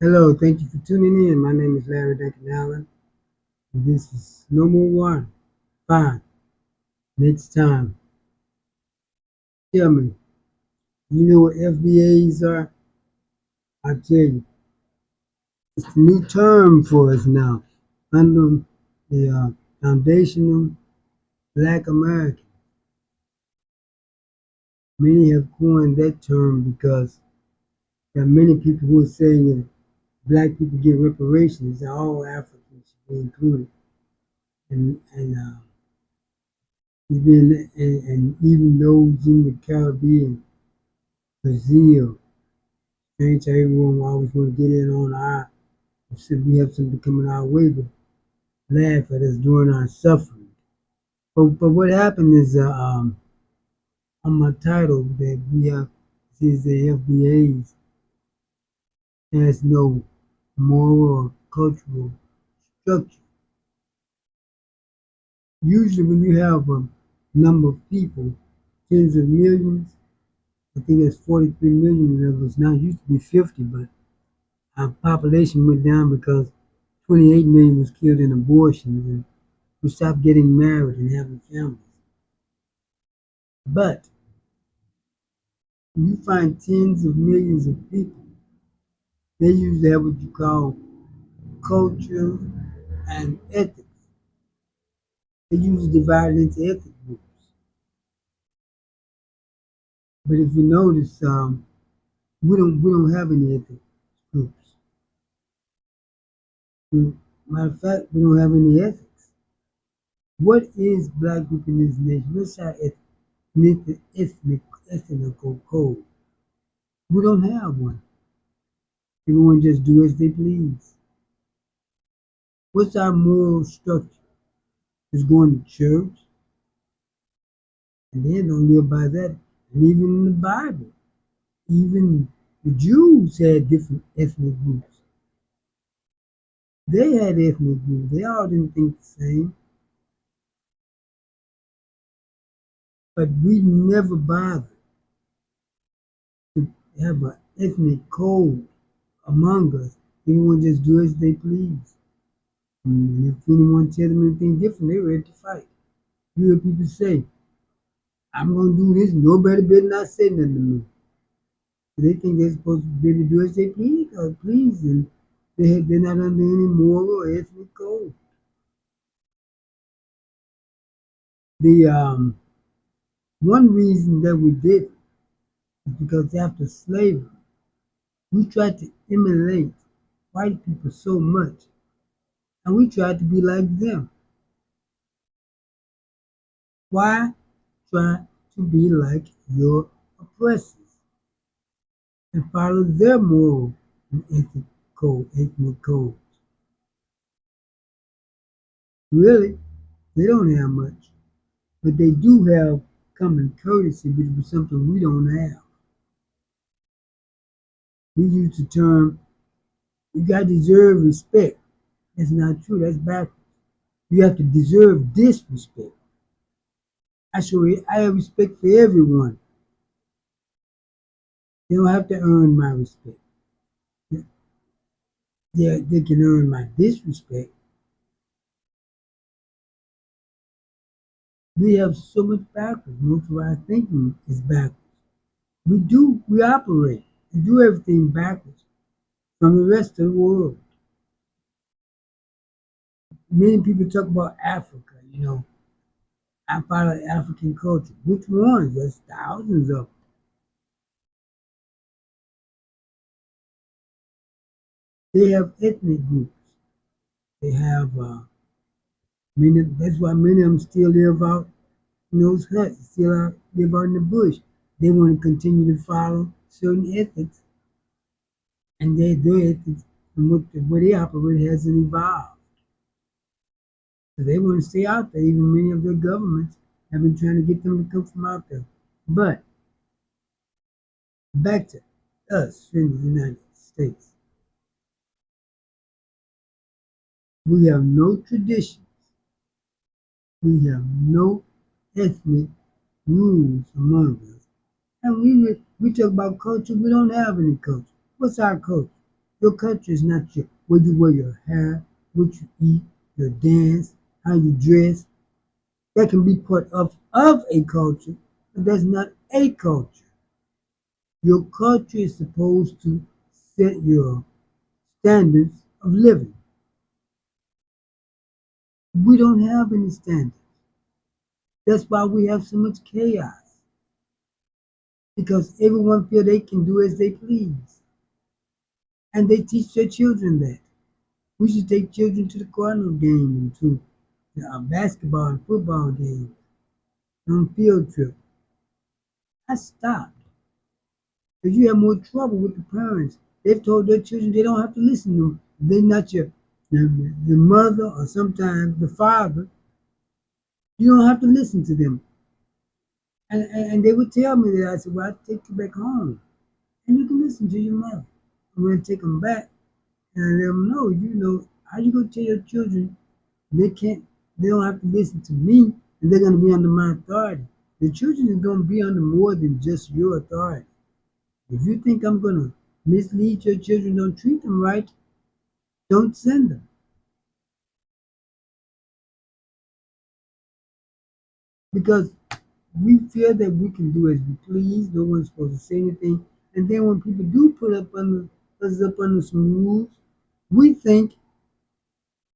Hello, thank you for tuning in. My name is Larry Duncan Allen. And this is number one. Fine. Next time, tell me, you know what FBAs are? I'll tell you. It's a new term for us now. Under the foundational Black American. Many have coined that term because there are many people who are saying that black people get reparations, that all Africans should be included. And it's been, and even those in the Caribbean, Brazil, strange how everyone always want to get in on our, said we have something coming our way, but laugh at us during our suffering. But what happened is on my title that we have says the FBAs has no moral or cultural structure. Usually when you have a number of people, tens of millions, I think there's 43 million of us now. It used to be 50, but our population went down because 28 million was killed in abortions, and we stopped getting married and having families. But you find tens of millions of people, they usually have what you call culture and ethics. They usually divide it into ethnic groups. But if you notice, we don't have any ethnic groups. We, matter of fact, we don't have any ethics. What is black group in this nation? What's our ethnical code? We don't have one. Everyone just do as they please. What's our moral structure? It's going to church, and they don't live by that. And even in the Bible, even the Jews had different ethnic groups. They had ethnic groups. They all didn't think the same. But we never bothered to have an ethnic code among us. Everyone just do as they please. And if anyone tells them anything different, they're ready to fight. You hear people say, I'm going to do this, nobody better not say nothing to me. They think they're supposed to be able to do as they please, and they're not under any moral or ethnic code. The one reason that we did is because after slavery, we tried to emulate white people so much, and we tried to be like them. Why try to be like your oppressors and follow their moral and ethnic code? Really, they don't have much. But they do have common courtesy, which was something we don't have. We use the term, you got to deserve respect. That's not true, that's backwards. You have to deserve disrespect. I have respect for everyone. They don't have to earn my respect. They can earn my disrespect. We have so much backwards. Most of our thinking is backwards. We operate and do everything backwards from the rest of the world. Many people talk about Africa, I follow African culture. Which ones? There's thousands of them. They have ethnic groups. They have many. That's why many of them still live out in those huts. Still live out in the bush. They want to continue to follow certain ethics, and their ethics and the way they operate hasn't evolved. So they want to stay out there. Even many of their governments have been trying to get them to come from out there. But back to us in the United States. We have no traditions. We have no ethnic rules among us. And we talk about culture, we don't have any culture. What's our culture? Your culture is not your where you wear your hair, what you eat, your dance, how you dress. That can be part of a culture, but that's not a culture. Your culture is supposed to set your standards of living. We don't have any standards. That's why we have so much chaos. Because everyone feel they can do as they please. And they teach their children that. We should take children to the Cardinal game and to the basketball and football games on field trip. I stopped. Because you have more trouble with the parents. They've told their children they don't have to listen to them. They're not the mother or sometimes the father. You don't have to listen to them. And they would tell me that. I said, well, I'll take you back home. And you can listen to your mother. I'm going to take them back. And I let them know, how you going to tell your children they don't have to listen to me and they're going to be under my authority. The children is going to be under more than just your authority. If you think I'm going to mislead your children, don't treat them right, don't send them. Because we feel that we can do as we please, no one's supposed to say anything. And then when people do put us up under some rules, we think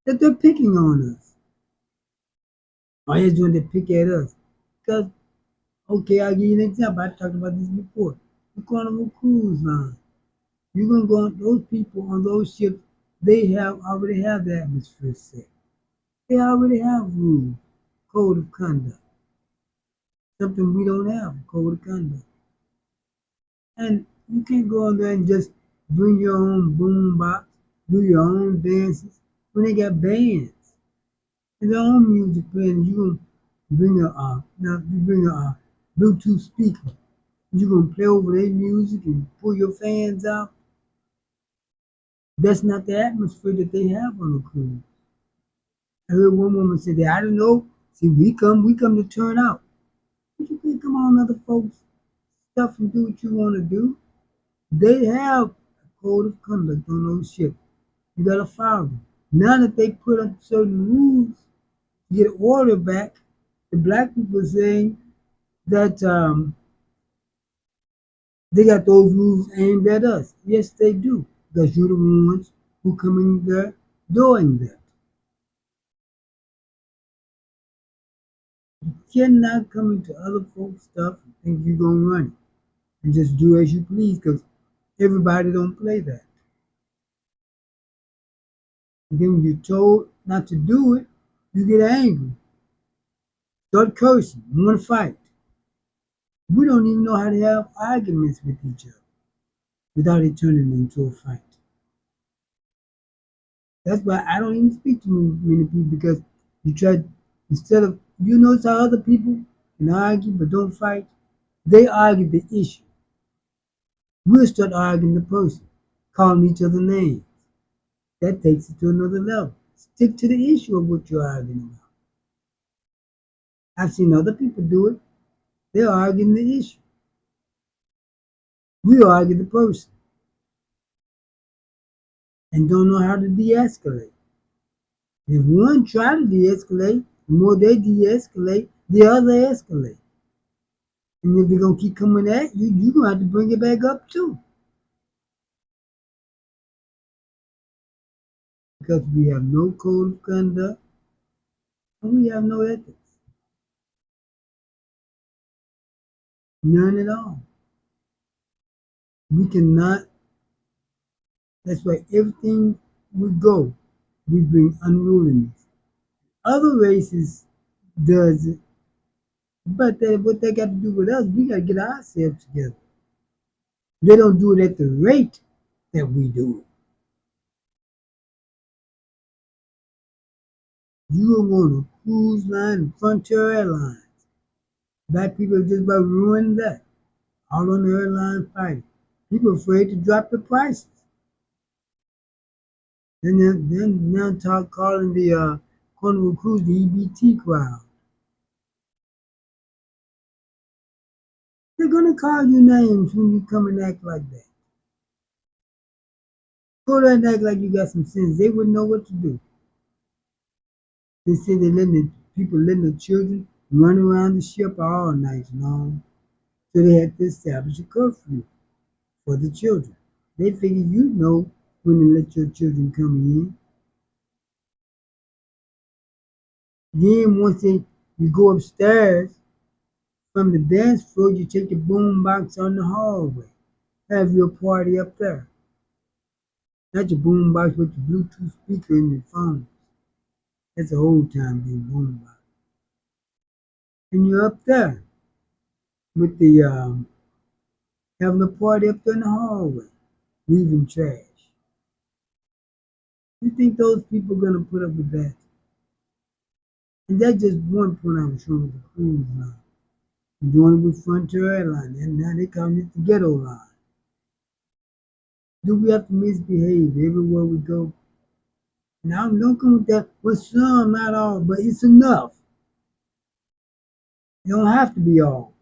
that they're picking on us. Why are they doing to pick at us? Because, okay, I'll give you an example. I talked about this before. The Carnival Cruise Line. You're gonna go on those people on those ships, already have the atmosphere set. They already have rules, code of conduct. Something we don't have, code of conduct. And you can't go on there and just bring your own boom box, do your own dances when they got bands and their own music playing. You gonna bring you bring a Bluetooth speaker. You gonna play over their music and pull your fans out. That's not the atmosphere that they have on a cruise. I heard one woman say that I don't know. See, we come to turn out. But you can't come on other folks' stuff and do what you want to do. They have a code of conduct on those ships. You gotta follow them. Now that they put up certain rules to get order back, the black people are saying that they got those rules aimed at us. Yes, they do. Because you're the ones who come in there doing that. You cannot come into other folks' stuff and think you're gonna run it and just do as you please because everybody don't play that. And then when you're told not to do it, you get angry, start cursing, want to fight. We don't even know how to have arguments with each other without it turning into a fight. That's why I don't even speak to many people because you try instead of notice how other people can argue but don't fight. They argue the issue. We'll start arguing the person, calling each other names. That takes it to another level. Stick to the issue of what you're arguing about. I've seen other people do it. They're arguing the issue. We argue the person and don't know how to de-escalate. If one try to de-escalate, the more they de-escalate, the other escalate. And if they're gonna keep coming at you, you're gonna have to bring it back up too. Because we have no code of conduct and we have no ethics. None at all. We cannot, that's why everything we go, we bring unruliness. Other races does it, but what they got to do with us, we got to get ourselves together. They don't do it at the rate that we do it. You go on a cruise line and Frontier Airlines. Black people are just about ruining that. All on the airline fighting. People afraid to drop the prices. Then now talk calling the Carnival Cruise the EBT crowd. They're gonna call you names when you come and act like that. Go there and act like you got some sense. They wouldn't know what to do. They said they letting people letting the children run around the ship all night long. So they had to establish a curfew for the children. They figured you know when to let your children come in. Then once you go upstairs from the dance floor, you take your boom box on the hallway. Have your party up there. Not your boom box with your Bluetooth speaker in your phone. That's an old time boom box. And you're up there with the having a party up there in the hallway, leaving trash. You think those people are gonna put up with that? And that's just one point I was showing with the cruise line. I'm doing it with Frontier Airlines, and now they calling it the ghetto line. Do we have to misbehave everywhere we go? Now don't come with that. Well, some, not all, but it's enough. You don't have to be all.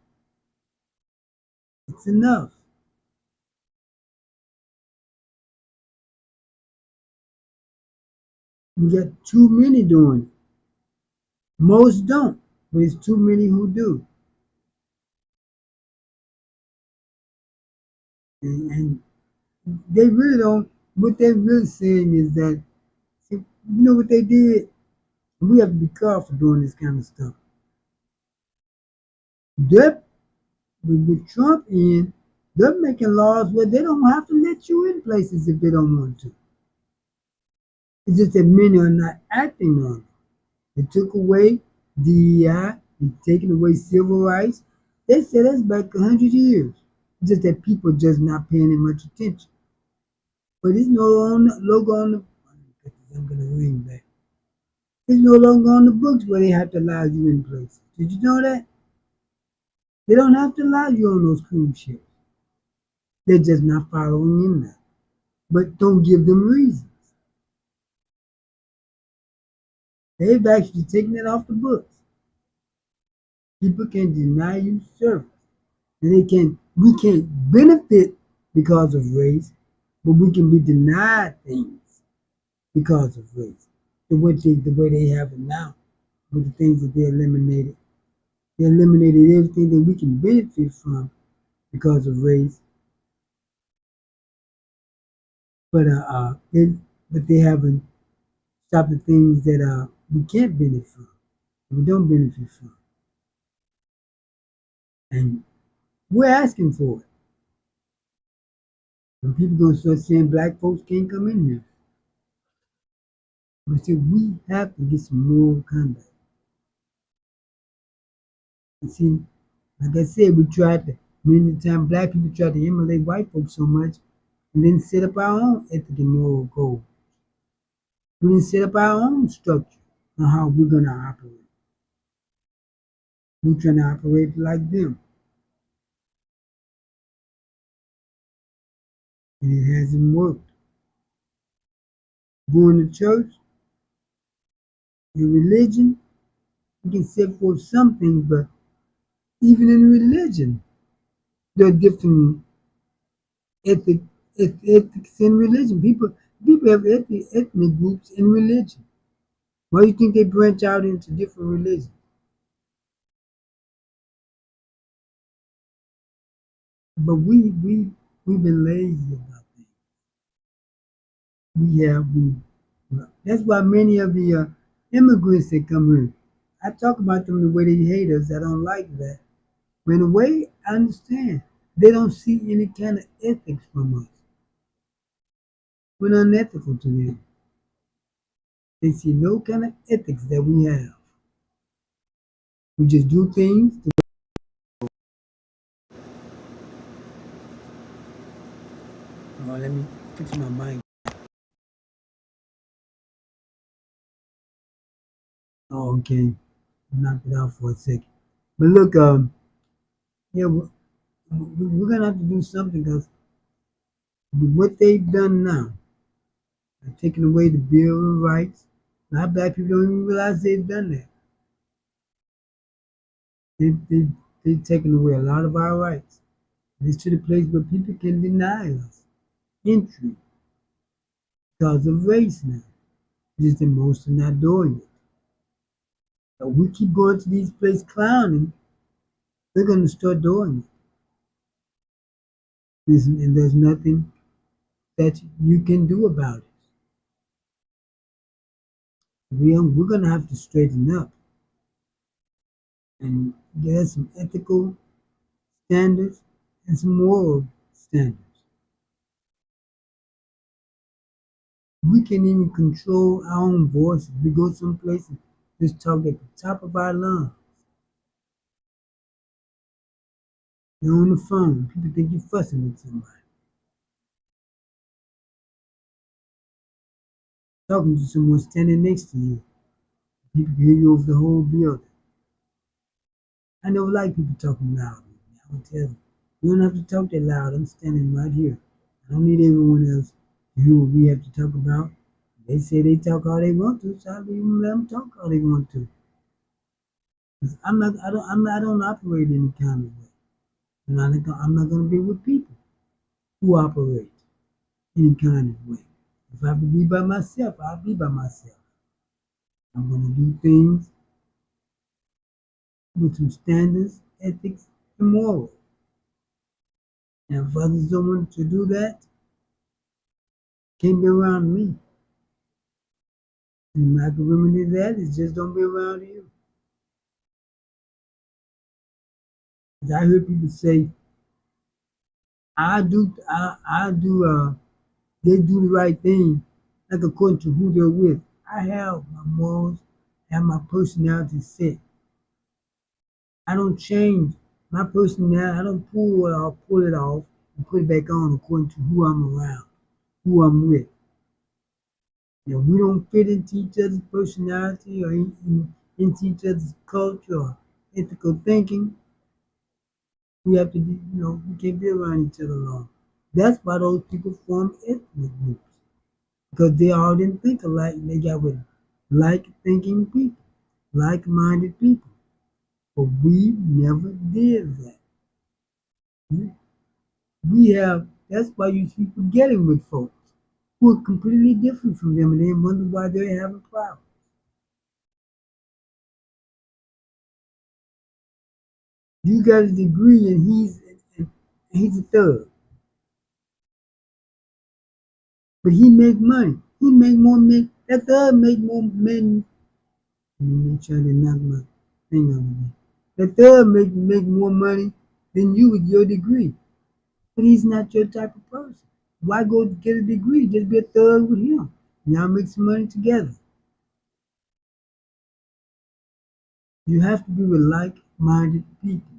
It's enough. We got too many doing it. Most don't, but it's too many who do. And they really don't. What they're really saying is that, see, you know what they did? We have to be careful doing this kind of stuff. They're, with Trump in, they're making laws where they don't have to let you in places if they don't want to. It's just that many are not acting on it. They took away DEI, they taken away civil rights. They said that's back 100 years. It's just that people just not paying it much attention. But it's no longer on the. I'm gonna ring back. It's no longer on the books where they have to allow you in places. Did you know that? They don't have to allow you on those cruise ships. They're just not following in that. But don't give them reasons. They've actually taken it off the books. People can deny you service. And we can't benefit because of race, but we can be denied things because of race. The way they have it now, with the things that they eliminated. They eliminated everything that we can benefit from because of race, but they haven't stopped the things that we can't benefit from, we don't benefit from, and we're asking for it. And people gonna start saying black folks can't come in here. But see, we have to get some moral conduct. And see, like I said, we tried to many times black people try to emulate white folks so much and then set up our own ethic and moral code. We didn't set up our own structure on how we're gonna operate. We're trying to operate like them. And it hasn't worked. Going to church, your religion, you can set forth something, but even in religion, there are different ethic, ethics in religion. People have ethnic groups in religion. Why do you think they branch out into different religions? But we've been lazy about things. We that's why many of the immigrants that come here, I talk about them the way they hate us. I don't like that. But in a way, I understand. They don't see any kind of ethics from us. We're unethical to them. They see no kind of ethics that we have. We just do things. Oh, let me fix my mic. Oh, okay. Knock it out for a second. But look, yeah, we're gonna have to do something because what they've done now, taking away the Bill of Rights. Now, black people don't even realize they've done that. They've taken away a lot of our rights. It's to the place where people can deny us entry. because of race now. Just that most are not doing it. If we keep going to these places clowning, they're going to start doing it. And there's nothing that you can do about it. We're going to have to straighten up and get us some ethical standards and some moral standards. We can even control our own voices. We go someplace and just talk at the top of our lungs. You're on the phone. People think you're fussing with somebody. Talking to someone standing next to you. People can hear you over the whole building. I never like people talking loud. I will tell them, you don't have to talk that loud. I'm standing right here. I don't need everyone else to hear what we have to talk about. They say they talk all they want to, so I leave them let them talk all they want to. 'Cause I don't operate any kind of way. And I'm not going to be with people who operate any kind of way. If I have to be by myself, I'll be by myself. I'm going to do things with some standards, ethics, and morals. And if others don't want to do that, can't be around me. And I can remedy that is just don't be around you. 'Cause I hear people say, I do, they do the right thing, like according to who they're with. I have my morals, have my personality set. I don't change my personality. I don't pull it off, and put it back on according to who I'm around, who I'm with. If we don't fit into each other's personality or into each other's culture or ethical thinking, we have to be, we can't be around each other long. That's why those people form ethnic groups because they all didn't think alike. They got with like thinking people, like minded people. But we never did that. We have, that's why you see people getting with folks who are completely different from them and they wonder why they're having problems. You got a degree and he's a thug, but he make money. He make more men. That thug make more men. Let me make sure I did knock my thing on me. That thug make more money than you with your degree, but he's not your type of person. Why go get a degree? Just be a thug with him. Y'all make some money together. You have to be with like-minded people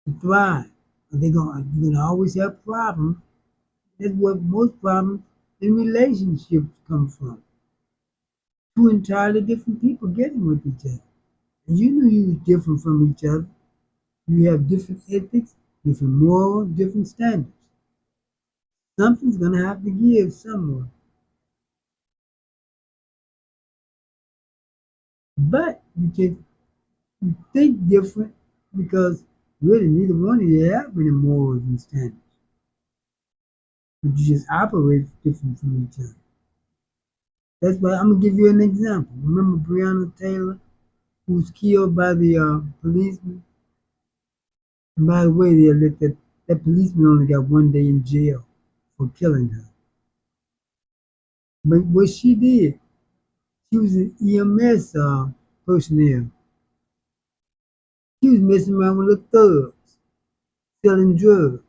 to thrive. You're gonna always have problems. That's what most problems in relationships come from. Two entirely different people getting with each other. And you knew you was different from each other. You have different ethics, different morals, different standards. Something's gonna have to give somewhere. But you think different because really neither one of you have any morals and standards. But you just operate different from each other. That's why I'm gonna give you an example. Remember Breonna Taylor, who was killed by the policeman? And by the way, that policeman only got 1 day in jail for killing her. But what she did, she was an EMS personnel. She was messing around with little thugs, selling drugs,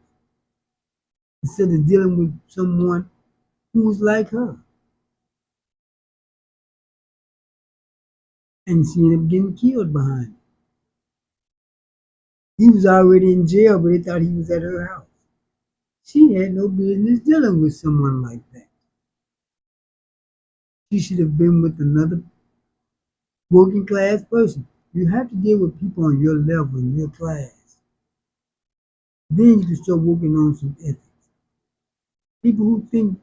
instead of dealing with someone who was like her. And she ended up getting killed behind it. He was already in jail, but they thought he was at her house. She had no business dealing with someone like that. She should have been with another working class person. You have to deal with people on your level, in your class. Then you can start working on some ethics. People who think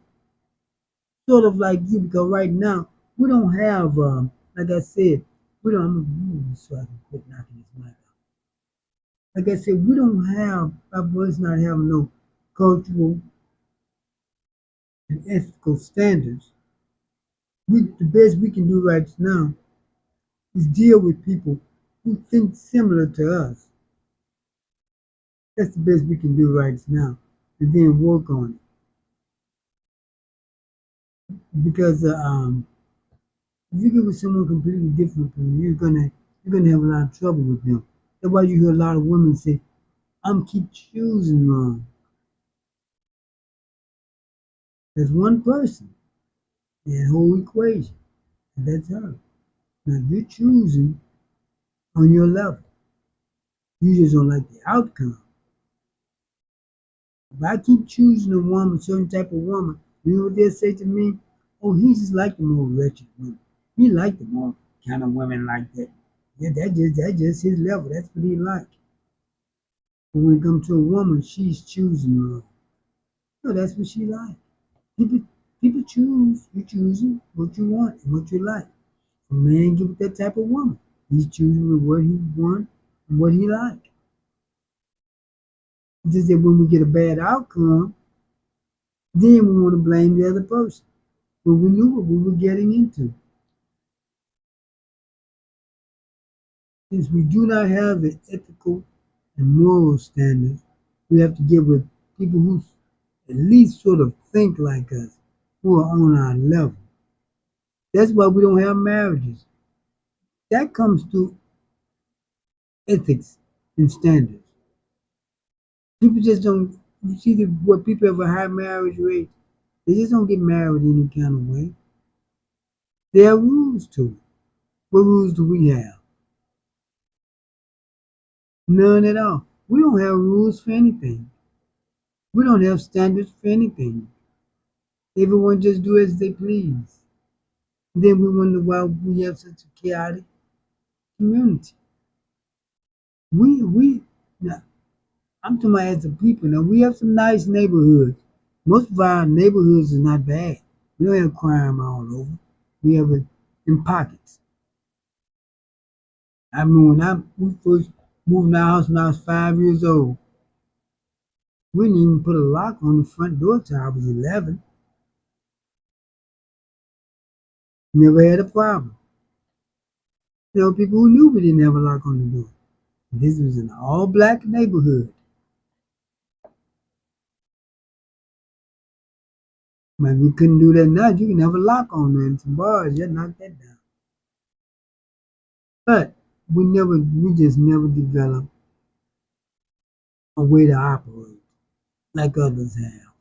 sort of like you, because right now we don't have, like I said, we don't. I'm gonna move this so I can quit knocking this mic out. Like I said, we don't have our boys not having no cultural and ethical standards, the best we can do right now is deal with people who think similar to us. That's the best we can do right now, and then work on it. Because if you get with someone completely different from you, you're gonna have a lot of trouble with them. That's why you hear a lot of women say, "I'm keep choosing wrong." There's one person in that whole equation, and that's her. Now you're choosing on your level. You just don't like the outcome. If I keep choosing a woman, a certain type of woman, you know what they'll say to me? Oh, he just like the more wretched women. He like the more kind of women like that. Yeah, that's just his level. That's what he like. But when it comes to a woman, she's choosing wrong. No, that's what she like. People people choose. You choosing what you want and what you like. A man get with that type of woman. He's choosing with what he want and what he like. Just that when we get a bad outcome, then we want to blame the other person. But we knew what we were getting into. Since we do not have the ethical and moral standards, we have to get with people who at least sort of think like us, who are on our level. That's why we don't have marriages. That comes through ethics and standards. People just don't. You see what people have a high marriage rate. They just don't get married any kind of way. There are rules to it. What rules do we have? None at all. We don't have rules for anything. We don't have standards for anything. Everyone just do as they please. Then we wonder why we have such a chaotic community. We now, I'm talking about as a people. Now we have some nice neighborhoods. Most of our neighborhoods is not bad. We don't have crime all over. We have it in pockets. I mean, we first moved in our house when I was 5 years old, we didn't even put a lock on the front door till I was 11. Never had a problem. There were people who knew we didn't have a lock on the door. This was an all black neighborhood. But we couldn't do that now. You can have a lock on there and some bars. You knock that down. But we just never developed a way to operate like others have.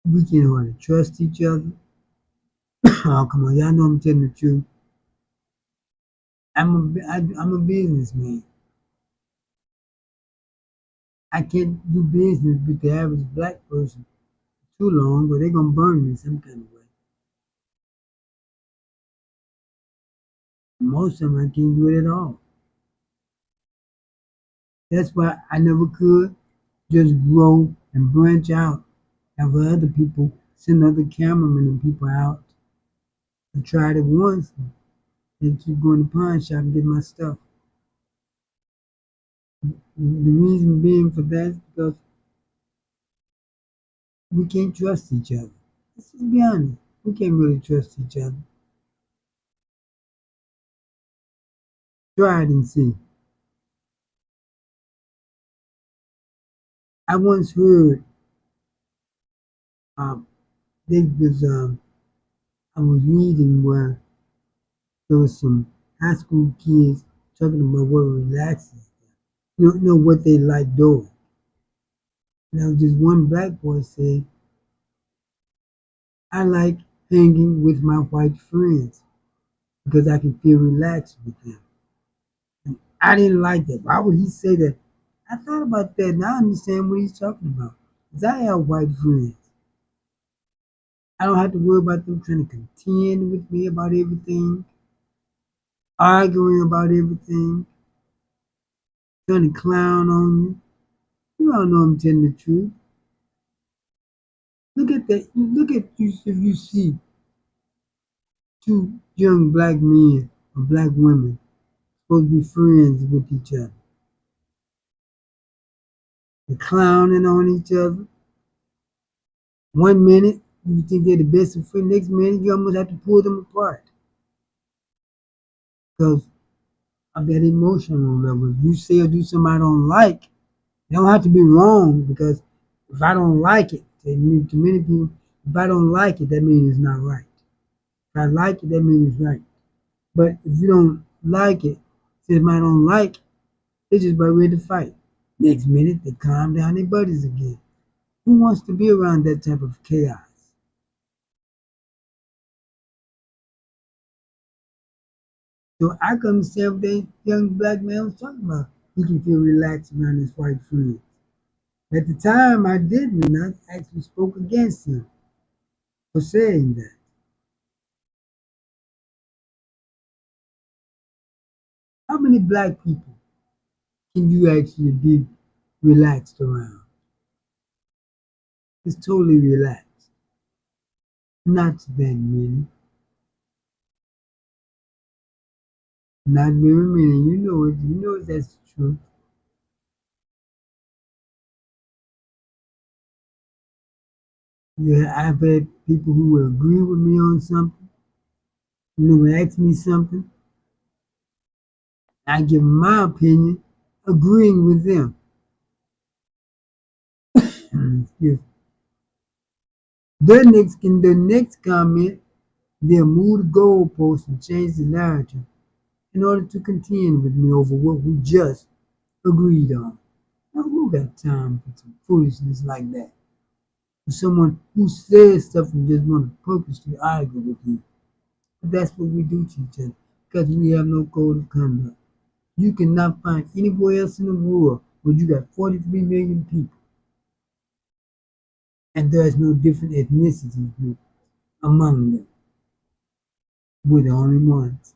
We can't hardly trust each other. Oh, come on. Y'all know I'm telling the truth. I'm a businessman. I can't do business with the average black person too long or they're going to burn me some kind of way. Most of them I can't do it at all. That's why I never could just grow and branch out. Have other people send other cameramen and people out. I tried it once and keep going to pawn shop and get my stuff. The reason being for that is because we can't trust each other. Let's just be honest. We can't really trust each other. Try it and see. I once heard um, there was I was reading where there was some high school kids talking about what relaxes them. You don't know what they like doing. Now just one black boy said, I like hanging with my white friends because I can feel relaxed with them. And I didn't like that. Why would he say that? I thought about that and I understand what he's talking about. Because I have white friends. I don't have to worry about them trying to contend with me about everything, arguing about everything, trying to clown on you. You all know I'm telling the truth. Look at that. Look at you if you see two young black men or black women supposed to be friends with each other. They're clowning on each other. One minute you think they're the best of friends, next minute you almost have to pull them apart because of that emotional level. If you say or do something I don't like, it don't have to be wrong because if I don't like it, to many people, if I don't like it, that means it's not right. If I like it, that means it's right. But if you don't like it, since I don't like it, they're just about ready to fight. Next minute, they calm down their buddies again. Who wants to be around that type of chaos? So I can understand what that young black man was talking about. He can feel relaxed around his white friends. At the time, I didn't, and I actually spoke against him for saying that. How many black people can you actually be relaxed around? It's totally relaxed. Not that many. Not very many. You know it. You know that's true. Yeah, I've had people who will agree with me on something, will ask me something. I give my opinion, agreeing with them. Excuse. The next comment, they'll move the goalposts and change the narrative in order to contend with me over what we just agreed on. Now, who got time for some foolishness like that? For someone who says stuff and just want to purposely argue with you. But that's what we do to each other because we have no code of conduct. You cannot find anywhere else in the world where you got 43 million people and there's no different ethnicity group among them. We're the only ones.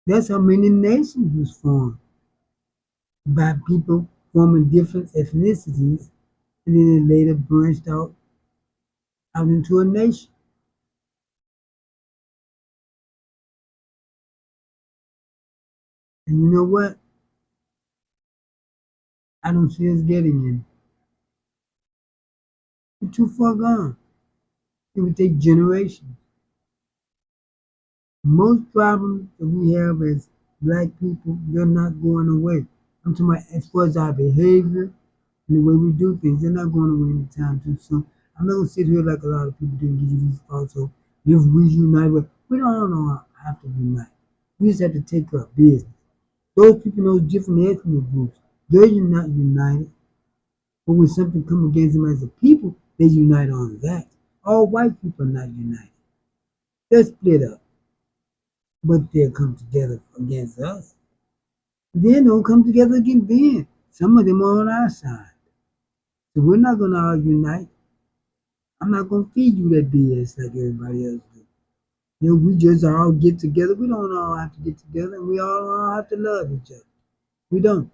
That's how many nations was formed by people forming different ethnicities and then it later branched out into a nation. And you know what? I don't see us getting in. We're too far gone. It would take generations. Most problems that we have as black people, they're not going away. I'm talking about as far as our behavior and the way we do things, they're not going away anytime too soon. I'm not gonna sit here like a lot of people do and give you these thoughts of if we unite, but we don't know have to unite. We just have to take up business. Those people in those different ethnic groups, they're not united. But when something comes against them as a people, they unite on that. All white people are not united. They're split up, but they'll come together against us. Then they'll come together again then. Some of them are on our side. So we're not gonna all unite. I'm not gonna feed you that BS like everybody else do. We just all get together. We don't all have to get together and we all have to love each other. We don't.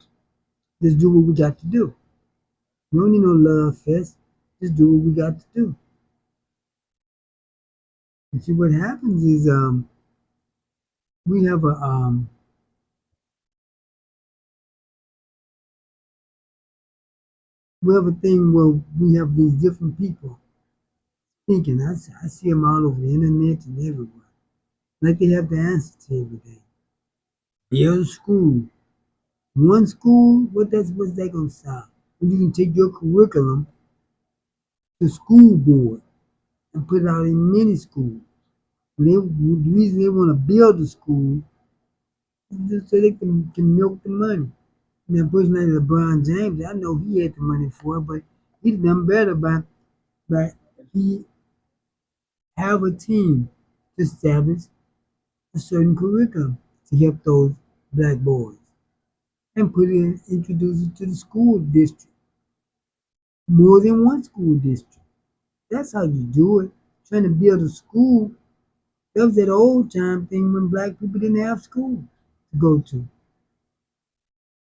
Just do what we got to do. We don't need no love fest. Just do what we got to do. And see what happens is we have a thing where we have these different people speaking. I see them all over the internet and everywhere. Like they have the answer to everything. Build a school. One school, what's that gonna solve? When you can take your curriculum to school board and put it out in many schools. The reason they want to build a school is just so they can milk the money. Now, a person like LeBron James, I know he had the money for it, but he's done better by he have a team to establish a certain curriculum to help those black boys and introduce it to the school district, more than one school district. That's how you do it. Trying to build a school, that was that old time thing when black people didn't have school to go to.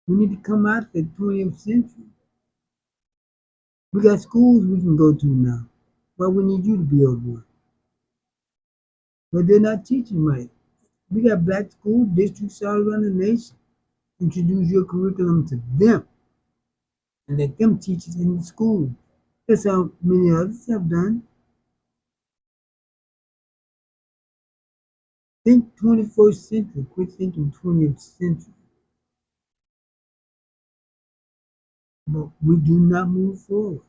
We need to come out of the 20th century. We got schools we can go to now, but we need you to build one. But they're not teaching right. We got black school districts all around the nation. Introduce your curriculum to them and let them teach it in the school. That's how many others have done. Think 21st century, quit thinking 20th century. But we do not move forward.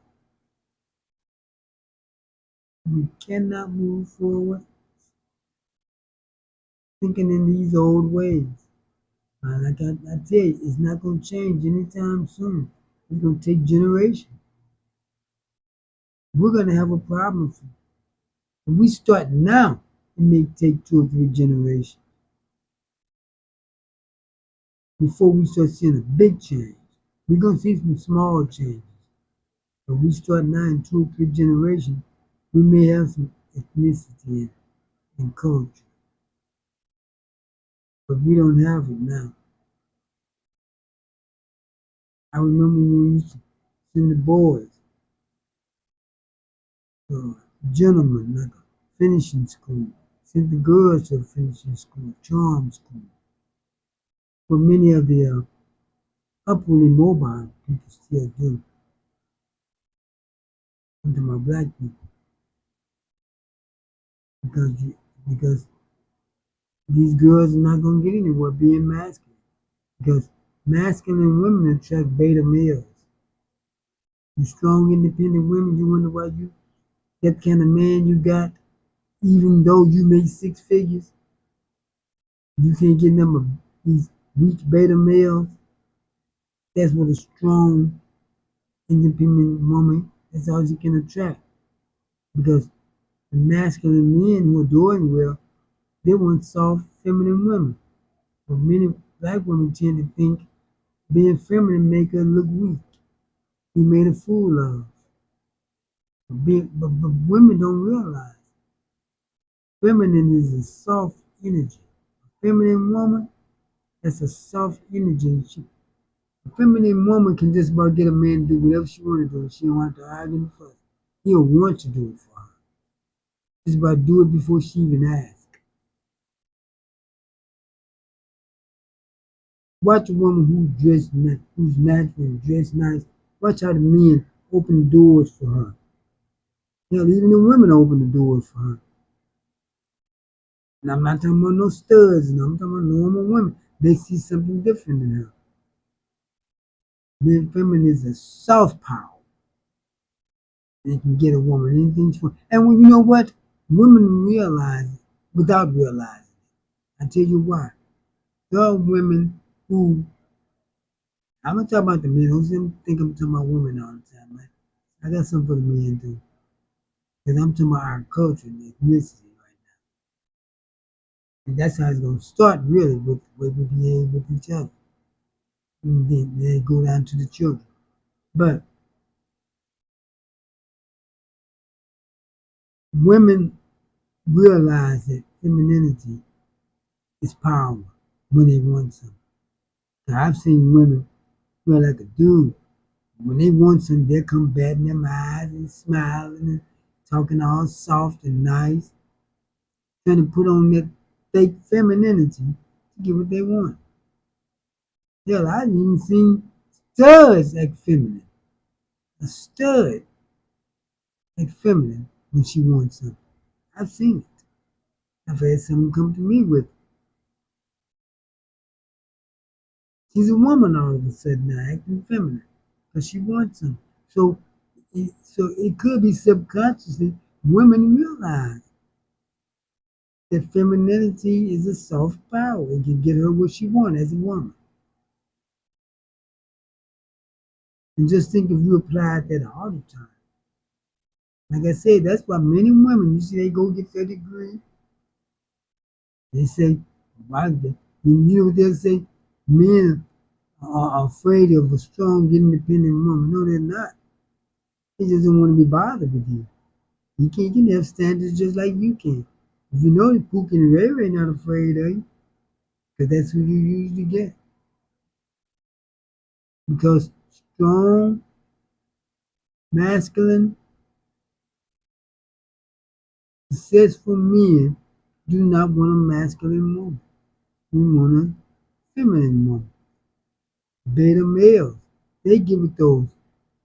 We cannot move forward thinking in these old ways. Like I tell you, it's not going to change anytime soon. It's going to take generations. We're going to have a problem. If we start now, it may take 2 or 3 generations before we start seeing a big change. We're going to see some small changes. But we start now in 2 or 3 generations, we may have some ethnicity and culture. But we don't have it now. I remember when we used to send the boys to gentlemen, like a finishing school, sent the girls to a finishing school, charm school. But many of the upwardly mobile people still do. I'm talking about black people. Because because these girls are not going to get anywhere being masculine. Because masculine women attract beta males. You strong, independent women, you wonder why you that kind of man you got, even though you make 6 figures, you can't get them these weak beta males. That's what a strong, independent woman, that's all she can attract. Because the masculine men who are doing well, they want soft, feminine women. But many black women tend to think being feminine make her look weak. He made a fool of. But women don't realize feminine is a soft energy. A feminine woman, that's a soft energy. A feminine woman can just about get a man to do whatever she want to do. She don't have to argue and fuss. He'll want to do it for her. Just about do it before she even asks. Watch a woman who's natural and dressed nice. Watch how the men open doors for her. Hell, even the women open the doors for her. And I'm not talking about no studs, and I'm talking about normal women. They see something different in her. Being feminine is a soft power. It can get a woman anything she wants. And when, you know what? Women realize it without realizing it. I tell you why. There are women who, I'm going to talk about the men. Don't think I'm talking about women all the time, man. I got something for the men too. Because I'm talking about our culture and ethnicity right now. And that's how it's going to start really with the way we behave with each other. And then they go down to the children. But women realize that femininity is power when they want something. Now, I've seen women who are like a dude. When they want something, they come batting them eyes and smiling and talking all soft and nice, trying to put on that fake femininity to get what they want. Hell, I've even seen studs act feminine. A stud act feminine when she wants something. I've seen it. I've had someone come to me with, she's a woman all of a sudden now, acting feminine, because she wants something. So it could be subconsciously women realize that femininity is a soft power. It can get her what she wants as a woman. And just think if you applied that all the time. Like I said, that's why many women, you see, they go get their degree. They say, why? You know what they'll say? Men are afraid of a strong, independent woman. No, they're not. They just don't want to be bothered with you. You can have standards just like you can. If you know that Pookie and Ray Ray not afraid of you, because that's who you usually get. Because strong, masculine, successful men do not want a masculine woman. We want a feminine woman. Beta males, they give it those.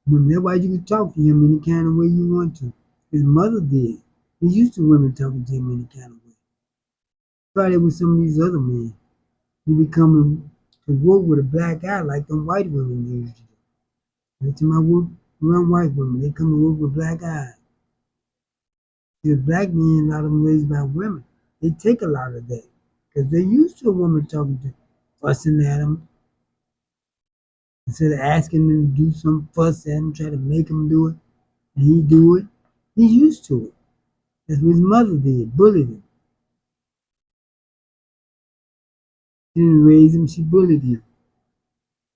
When that's why you can talk to him any kind of way you want to. His mother did. He's used to women talking to him any kind of way. Try it with some of these other men. You become to work with a black eye like them white women used to do. Every time I work around white women, they come to work with black eyes. The black men, a lot of them raised by women, they take a lot of that because they're used to a woman talking to, fussing at them instead of asking them to do some fuss at him, try to make him do it, and he do it. He's used to it. That's what his mother did, bullied him. She didn't raise him, she bullied him,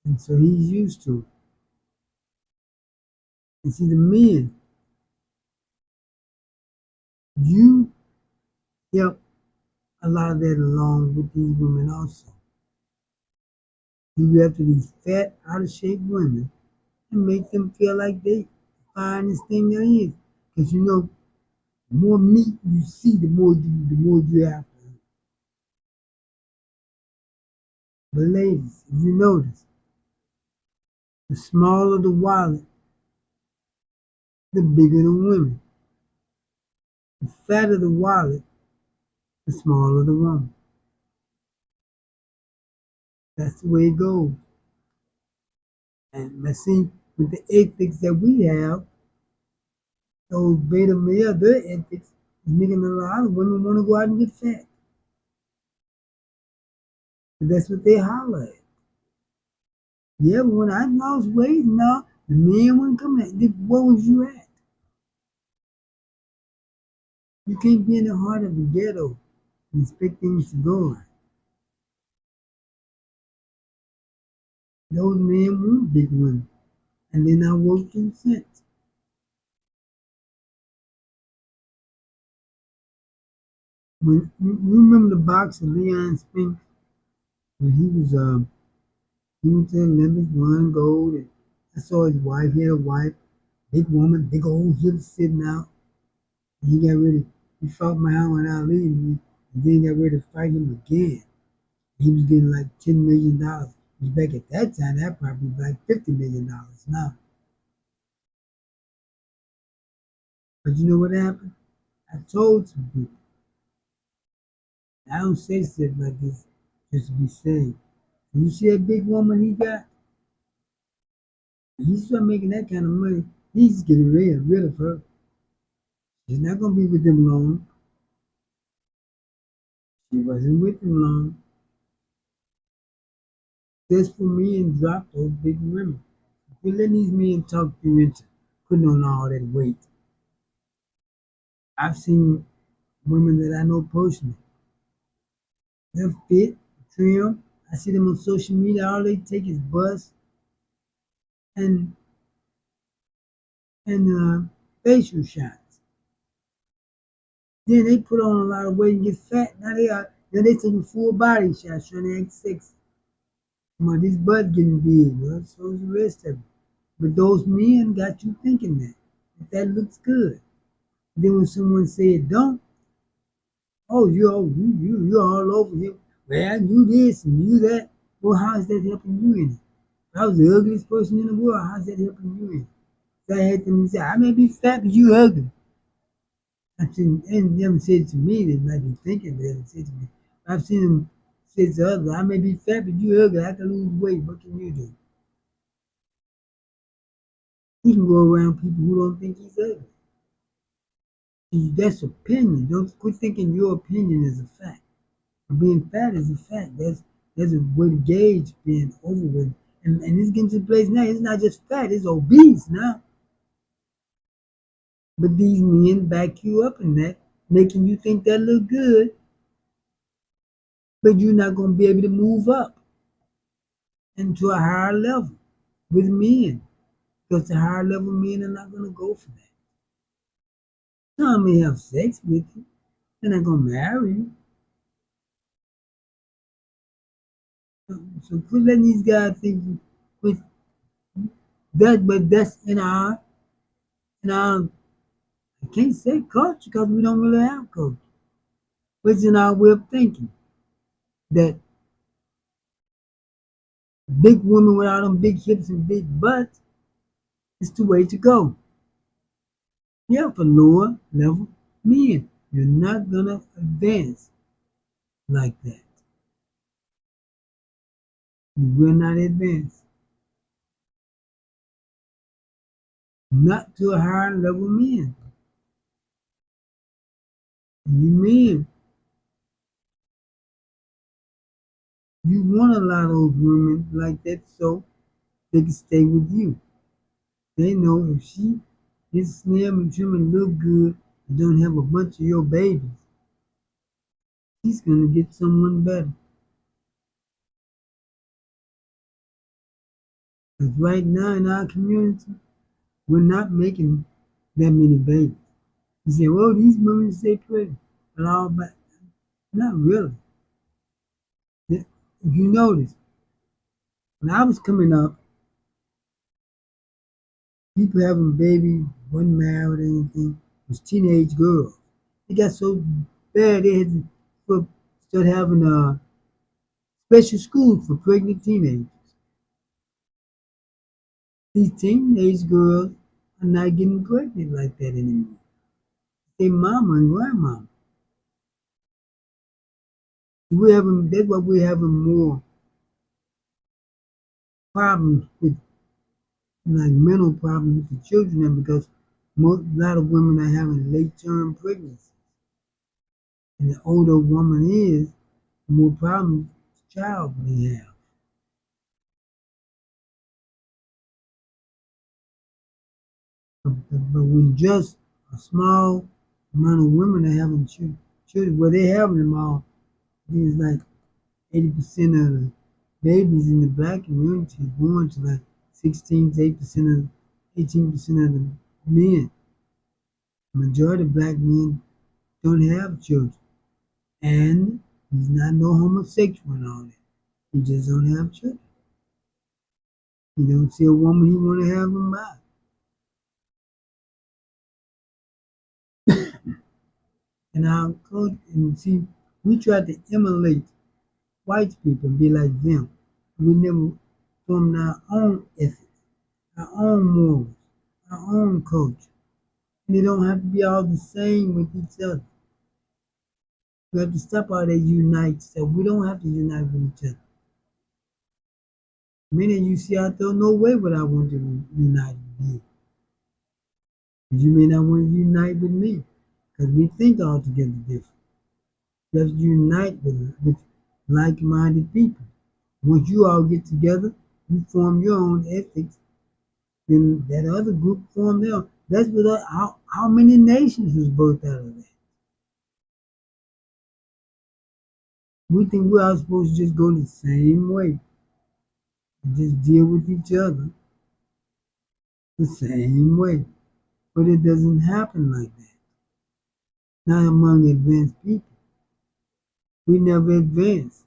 and so he's used to it. And see, the men, you help a lot of that along with these women also. You go after these fat, out of shape women and make them feel like they finest thing there is. Because you know, the more meat you see, the more you have to eat. But ladies, if you notice, the smaller the wallet, the bigger the women. The fatter the wallet, the smaller the woman. That's the way it goes. And let's see, with the ethics that we have, those beta male, their ethics is making a lot of women want to go out and get fat. But that's what they holler at. Yeah, but when I lost weight, no, the men wouldn't come at. Where was you at? You can't be in the heart of the ghetto and expect things to go on. Those men want big women, and they're not working since. When you remember the boxer Leon Spinks, when he went to the Olympics, won gold, and I saw his wife. He had a wife, big woman, big old hips sitting out. And he got ready. He fought Muhammad Ali, and then got ready to fight him again. He was getting like $10 million. Back at that time, that probably was like $50 million now. But you know what happened? I told some people, I don't say stuff like this just to be saying. When you see that big woman he got, he start making that kind of money, he's getting rid of her. She's not gonna be with him long. She wasn't with him long. Successful men drop those big women. We're letting these men talk you into putting on all that weight. I've seen women that I know personally. They're fit, trim. I see them on social media. All they take is bus and and facial shots. Then they put on a lot of weight and get fat. Now they taking full body shots trying to act sexy. Come on, this butt getting big, well, so is the rest of it. But those men got you thinking that looks good. Then when someone said don't, oh you're all over him. Well, you this and you that. Well, how is that helping you in it? If I was the ugliest person in the world, how's that helping you in it? So I had them say, I may be fat, but you ugly. I've seen, and they haven't said it to me, they might be thinking they haven't said it to me. I've seen them say to others, I may be fat, but you ugly. I can lose weight. What can you do? He can go around people who don't think he's ugly. That's opinion. Don't quit thinking your opinion is a fact. Being fat is a fact. That's a way to gauge being overweight. And it's getting to the place now, it's not just fat, it's obese now. But these men back you up in that, making you think that look good, but you're not going to be able to move up into a higher level with men. Because the higher level men are not going to go for that. Some may have sex with you, they're not going to marry you. So quit letting these guys think with that, but that's in our I can't say culture because we don't really have culture. But it's in our way of thinking that big women with all them big hips and big butts, It's the way to go. Yeah, for lower level men. You're not gonna advance like that. You will not advance. Not to a higher level men. And you men, you want a lot of those women like that so they can stay with you. They know if she is slim and trim and look good and don't have a bunch of your babies, she's gonna get someone better. Because right now in our community, we're not making that many babies. You say, well, these women say pretty, but all but not really. If you notice, when I was coming up, people having babies, wasn't married or anything, was teenage girls. It got so bad they had to start having special schools for pregnant teenagers. These teenage girls are not getting pregnant like that anymore. Their mama and grandma. That's why we're having more problems with like mental problems with the children now because a lot of women are having late term pregnancy. And the older a woman is, the more problems the child may have. But when just a small amount of women are having children, well, they're having them all. I think it's like 80% of the babies in the black community is born to like 16 to 8% of 18% of the men. The majority of black men don't have children. And he's not no homosexual and all that. He just don't have children. He don't see a woman he wanna have them by. And our culture and see we try to emulate white people and be like them. We never formed our own ethics, our own morals, our own culture. And they don't have to be all the same with each other. We have to stop all that unite stuff. We don't have to unite with each other. Many of you see out there, no way would I want to unite with you. You may not want to unite with me because we think altogether different. You have to unite with like-minded people. Once you all get together, you form your own ethics, then that other group form their own. That's what how many nations was birthed out of that. We think we're all supposed to just go the same way and just deal with each other the same way. But it doesn't happen like that. Not among advanced people. We never advance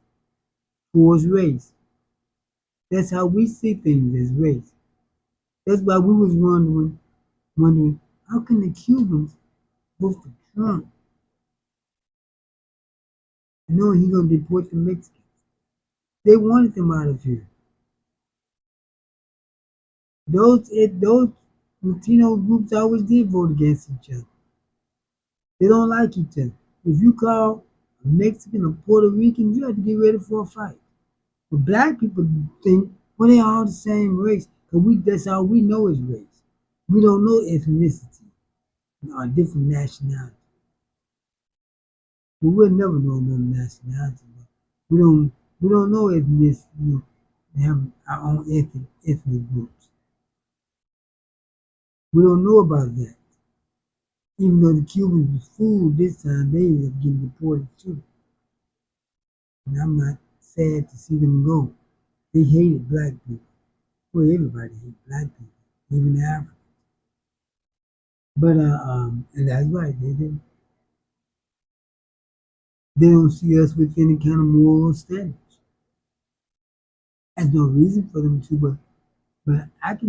towards race. That's how we see things as race. That's why we was wondering how can the Cubans vote for Trump knowing he gonna deport the Mexicans? They wanted them out of here. Those Latino groups always did vote against each other. They don't like each other. If you call a Mexican or Puerto Rican, you have to get ready for a fight. But black people think, well, they all the same race. Cause that's all we know is race. We don't know ethnicity or different nationalities. But we'll never know no nationality. We don't know ethnicity. We have our own ethnic groups. We don't know about that. Even though the Cubans was fooled this time, they ended up getting deported too. And I'm not sad to see them go. They hated black people. Well, everybody hates black people, even Africans. But and that's right, they do. They don't see us with any kind of moral standards. There's no reason for them to, but I'm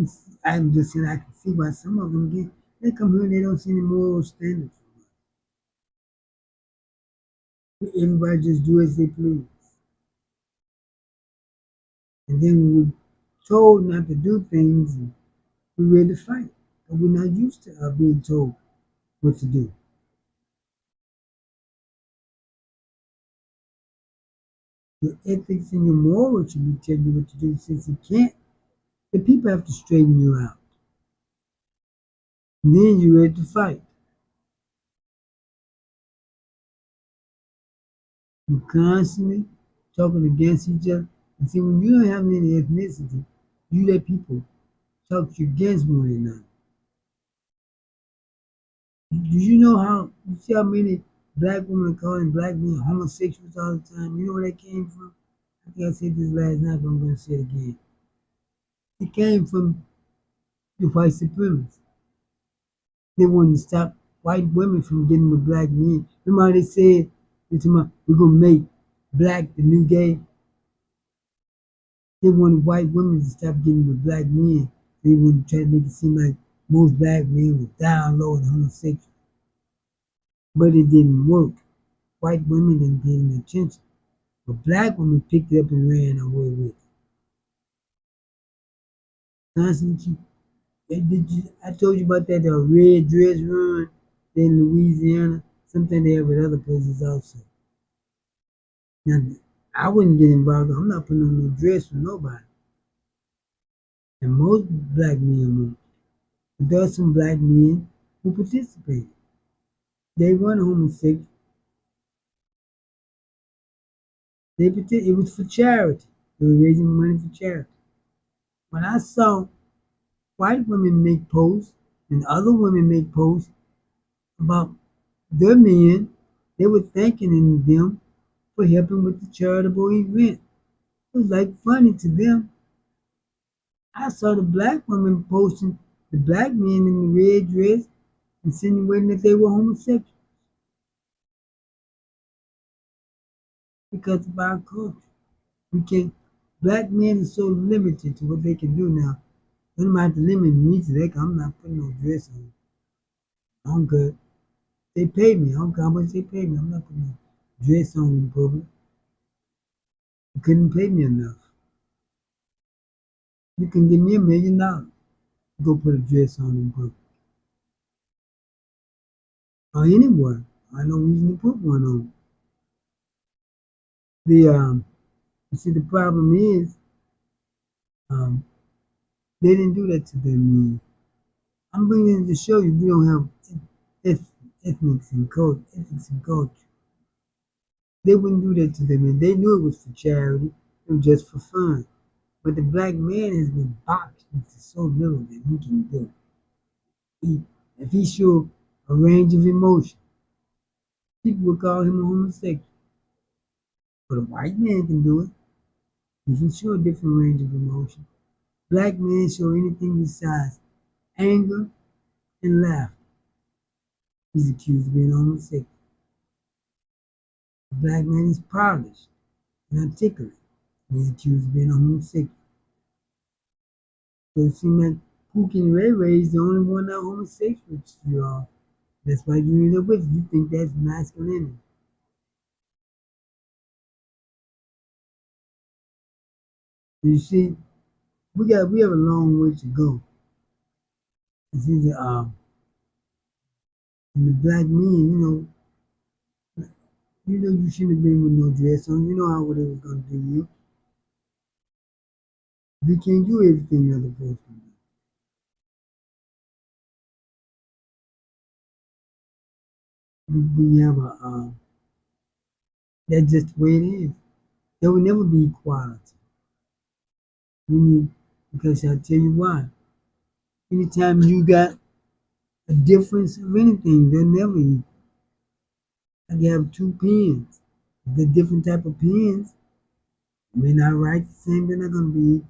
just saying I can see why some of them get. They come here and they don't see any moral standards. Everybody just do as they please. And then when we're told not to do things, We're ready to fight, but we're not used to being told what to do. Your ethics and your morals should be telling you what to do. Since you can't, the people have to straighten you out. And then you're ready to fight. You're constantly talking against each other. And see, when you don't have any ethnicity, you let people talk against one another. Do you know how, you see how many black women calling black men homosexuals all the time? You know where that came from? I think I said this last night, but I'm going to say it again. It came from the white supremacists. They wanted to stop white women from getting with black men. Remember how they said, we're going to make black the new gay? They wanted white women to stop getting with black men. They wouldn't try to make it seem like most black men were down low and homosexual. But it didn't work. White women didn't pay any attention. But black women picked it up and ran away with it. Constantly, I told you about that red dress run in Louisiana. Something they have at other places also. Now, I wouldn't get involved. I'm not putting on no dress for nobody. And most black men won't. But there are some black men who participated. They weren't homosexual. It was for charity. They were raising money for charity. When I saw white women make posts and other women make posts about their men, they were thanking them for helping with the charitable event. It was like funny to them. I saw the black women posting the black men in the red dress, insinuating that they were homosexual because of our culture. We can't. Black men are so limited to what they can do now. They don't have to limit me to that. I'm not putting no dress on. I'm good. They pay me. I don't care how much they pay me. I'm not putting no dress on in public. You couldn't pay me enough. You can give me $1 million. Go put a dress on in public. Or anywhere. I have no reason to put one on. The You see, the problem is, um, they didn't do that to them. I'm bringing it to show you we don't have ethics and culture. They wouldn't do that to them, and they knew it was for charity. It was just for fun. But the black man has been boxed into so little that he can do. If he showed a range of emotion, people would call him a homosexual. But a white man can do it. He can show a different range of emotion. Black men show anything besides anger and laughter. He's accused of being homosexual. The black man is polished and articulate. He's accused of being homosexual. So it seems like Pookie and Ray Ray is the only one that homosexual to you all. That's why you end up with it. You think that's masculinity. You see, we have a long way to go. It's either and the black men, you shouldn't have been with no dress on. You know how what they was gonna do you. You can't do everything other folks can do. We have a that's just the way it is. There will never be equality. We need because I'll tell you why. Anytime you got a difference of anything, they're never equal. I can have two pens. The different type of pens may not write the same, they're not gonna be equal.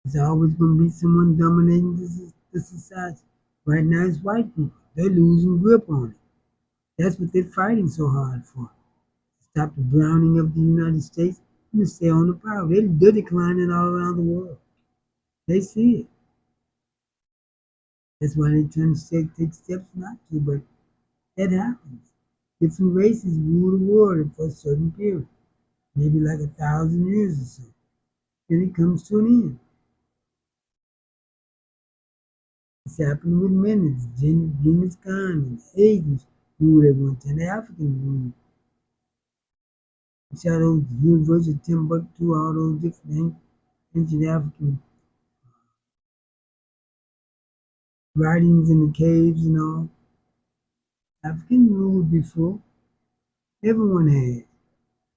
There's always gonna be someone dominating the society. Right now it's white people. They're losing grip on it. That's what they're fighting so hard for. Stop the browning of the United States and to stay on the power. They're declining all around the world. They see it. That's why they're trying to take steps not to, but that happens. Different races rule the world for a certain period, maybe like 1,000 years or so. Then it comes to an end. It's happening with men. It's Genghis Khan and the Asians ruled at one time. The Africans ruled. You see all those University of Timbuktu, all those different ancient African writings in the caves and all. African ruled before. Everyone had.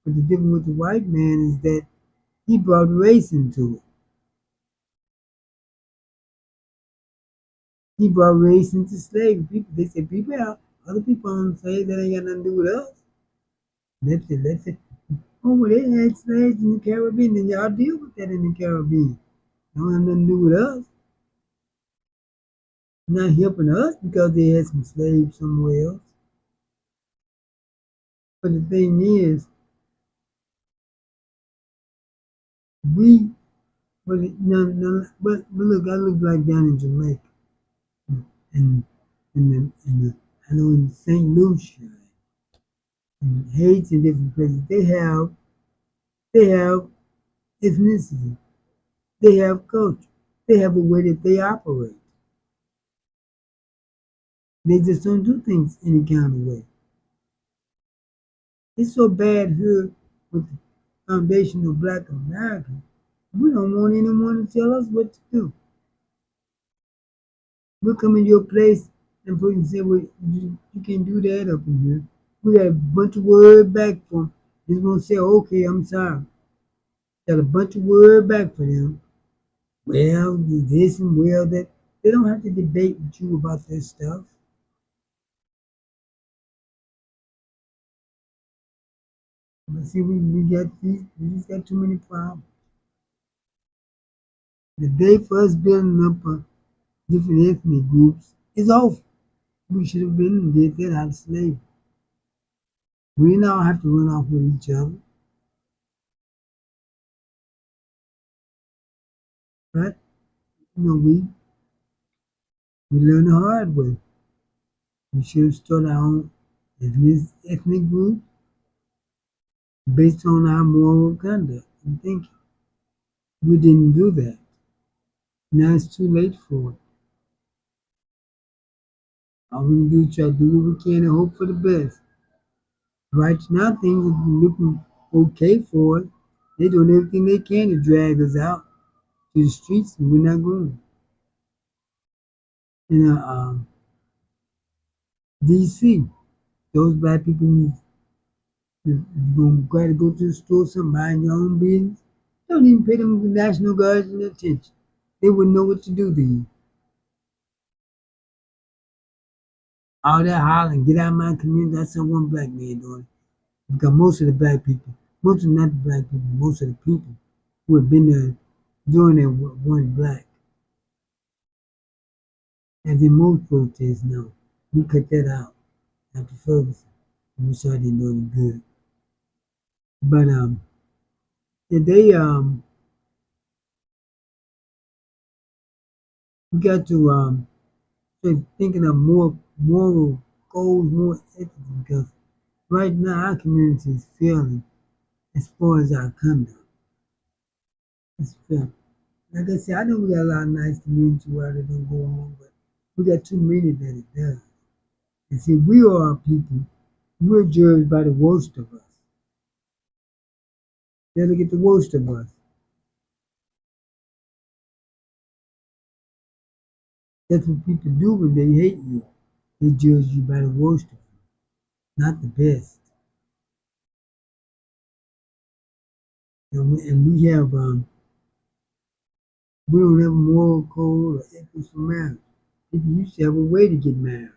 But the difference with the white man is that he brought race into it. He brought race into slavery. People, they say people out, other people on slaves that ain't got nothing to do with us. Let's say, oh, well, they had slaves in the Caribbean, then y'all deal with that in the Caribbean. Don't have nothing to do with us. Not helping us because they had some slaves somewhere else. But the thing is, we, but no, no, but look, I look like down in Jamaica, and in the I know in St. Lucia, and Haiti, and different places, they have ethnicity, they have culture, they have a way that they operate. They just don't do things any kind of way. It's so bad here with the foundation of Black America. We don't want anyone to tell us what to do. We'll come in your place and put and say, well, you can't do that up in here. We got a bunch of word back from. Just gonna say, okay, I'm sorry. Got a bunch of word back for them. Well, this and well that. They don't have to debate with you about this stuff. But see, we just got too many problems. The day for us building up different ethnic groups is over. We should have been and did that out of slavery. We now have to run off with each other, but we learned the hard way. We should have started our own ethnic group based on our moral conduct and thinking. We didn't do that. Now it's too late for it. All we can do is try to do what we can and hope for the best. Right now, things are looking okay for us. They're doing everything they can to drag us out to the streets, and we're not going. In D.C., those black people need. If you're going to go to the store, something, mind your own business, don't even pay them National Guards any attention. They wouldn't know what to do to you. All that hollering, get out of my community, that's not one black man doing it. Because most of the black people, most of not the black people, most of the people who have been there doing it weren't black. As in most protests now. We cut that out after Ferguson. And we started doing it good. But they we got to start thinking of more moral goals, more ethics, because right now our community is failing as far as our conduct. It's failing. Like I said, I know we got a lot of nice community where they don't go on, but we got too many that it does. And see, we are our people. We're judged by the worst of us. They look at the worst of us. That's what people do when they hate you. They judge you by the worst of you, not the best. And we have we don't have a moral code or ethics for marriage. People used to have a way to get married,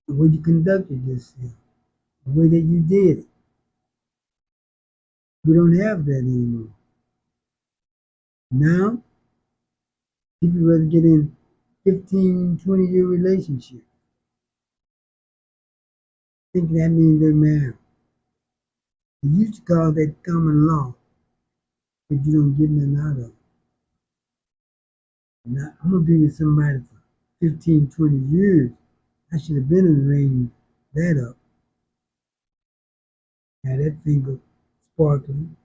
the way you conducted yourself, the way that you did it. We don't have that anymore. Now, people rather get in 15, 20-year relationships, thinking that means they're married. They used to call that common law, but you don't get nothing out of it. Now, I'm going to be with somebody for 15, 20 years. I should have been arranged that up. Had that finger sparkling.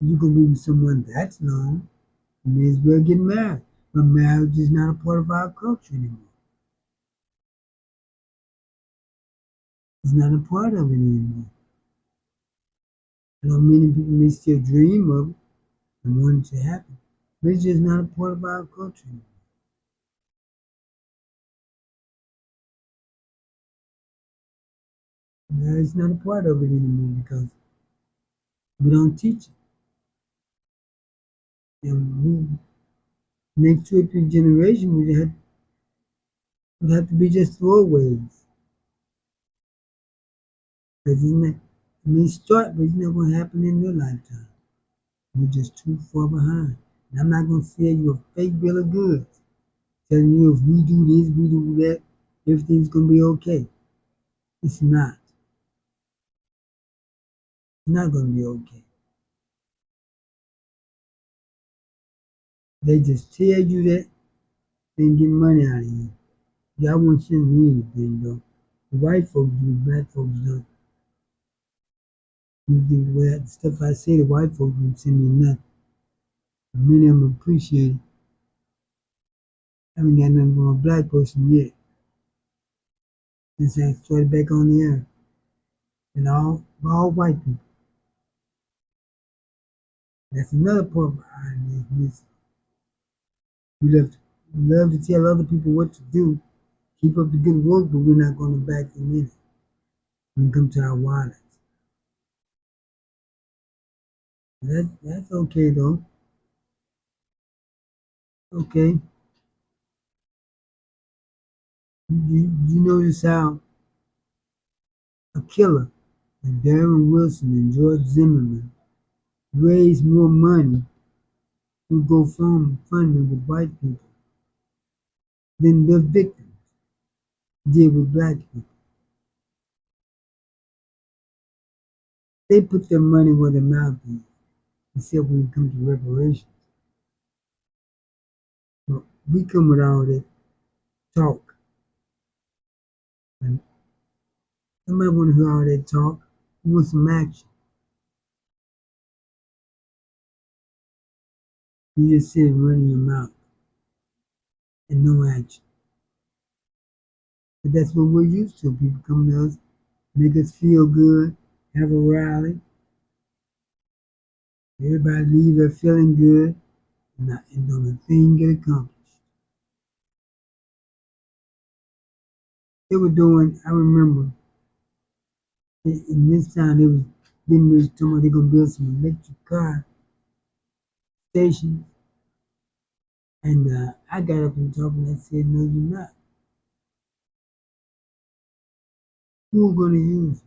You can be with someone that's long, you may as well get married. But marriage is not a part of our culture anymore. It's not a part of it anymore. I know many people may still dream of it and want it to happen, but it's just not a part of our culture anymore. Marriage is not a part of it anymore because we don't teach it. And we, next 2 or 3 generations would have to be just throwaways. Because it's not, it may start, but it's not going to happen in your lifetime. You're just too far behind. And I'm not going to sell you a fake bill of goods, telling you if we do this, we do that, everything's going to be okay. It's not. It's not going to be okay. They just tell you that, then get money out of you. Y'all won't send me anything, though. The white folks do, black folks don't. You think the way the stuff I say, the white folks won't send me nothing. Many of them appreciate it. I haven't got nothing from a black person yet since I started back on the air. And all white people. That's another part of our ethnicity. We love to tell other people what to do, keep up the good work, but we're not going to back them in it when it comes to our wallets. That's okay though. Okay. You notice how a killer like Darren Wilson and George Zimmerman raised more money through GoFundMe with white people than the victims did with black people. They put their money where their mouth is, except when it comes to reparations. But we come with all that talk, and nobody want to hear all that talk. We want some action. You just sit and run your mouth and no action. But that's what we're used to. People come to us, make us feel good, have a rally. Everybody leave there feeling good, and don't a thing get accomplished. They were doing, I remember, in this time they was getting ready to tell me they're going to build some electric car stations. And I got up and talked and I said, no, you're not. Who are going to use it?